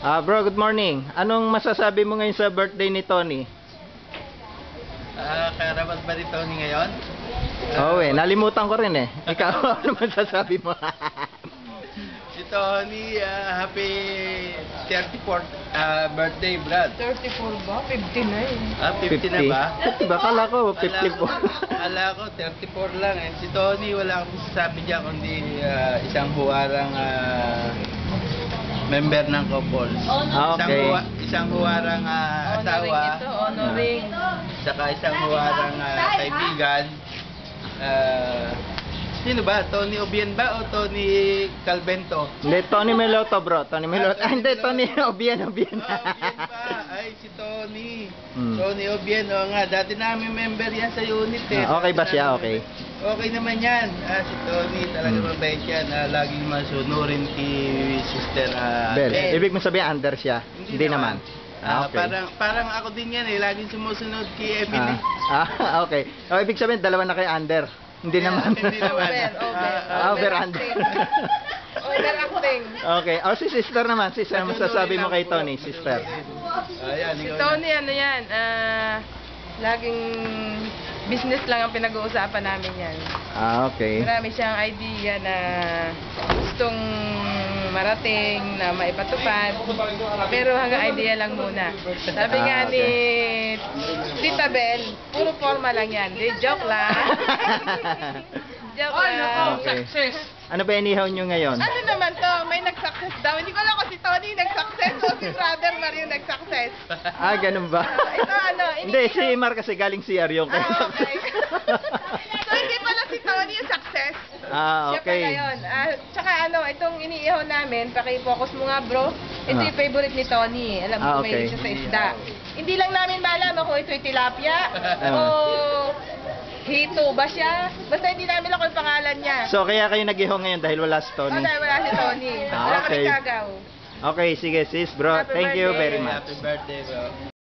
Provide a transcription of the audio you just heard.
Bro, good morning. Anong masasabi mo ngayon sa birthday ni Tony? Karapat ba ni Tony ngayon? Nalimutan ko rin eh. Ikaw, ano masasabi mo? Si Tony, happy 34th birthday, Brad. 34 ba? 50 na eh. 50 na ba? Diba, kala ko 54. Kala ko 34 lang eh. Si Tony, wala akong sasabi dyan kundi isang huwarang member ng couple. Okay. Isang huwarang asawa. Honoring. Saka isang huwarang kaibigan. Sino ba? Tony Obien ba o Tony Calvento? Hindi, Tony Meloto, bro. Tony Meloto. Hindi, Tony Obien. Obien ba? Ay, si Tony. Hmm. Tony Obien, o nga. Dati namin member yan sa unit eh. Okay ba siya? Okay. Okay naman yan. Si Tony, talaga mabait yan. Laging masunurin kay Sister Bel. Bel. Ibig mo sabihin under siya? Hindi naman. Okay. Parang ako din yan eh. Laging sumusunod kay Emily. Okay. Ibig sabihin, dalawa na kayo under. Hindi naman. Hindi naman. Over-under. Overacting. Okay. Si sister naman. Sister, masasabi mo kay Tony, sister? Ayan, Si Tony, ano yan, laging business lang ang pinag-uusapan namin yan. Okay. Marami siyang idea na gustong marating, na maipatupad. Pero hanggang idea lang muna. Sabi nga ni Tita Bel, puro forma lang yan. Di, joke lang. Joke lang. Okay. Ano ba inihaw nyo ngayon? Ano naman to? May nag-success daw. Hindi ko alam kung si Tony nag-success o si Brother Mario nag-success. Ganun ba? Ito ano? Hindi, si Mar kasi galing CR yung kaya Okay. So hindi pala si Tony yung success. Siya Okay. pala yun. Tsaka ano, itong iniihaw namin, paki-focus mo nga bro. Ito yung favorite ni Tony. Alam mo, Okay. may siya sa isda. Hindi lang namin malaman kung ito'y tilapia o hito ba siya. Basta hindi namin alam kung pangalan niya. So, kaya kayo nag-ihaw ngayon dahil wala si Tony? Dahil wala si Tony. Wala kami Okay. kagaw. Okay, sige sis bro. Happy Thank you birthday. very much. Happy birthday, bro.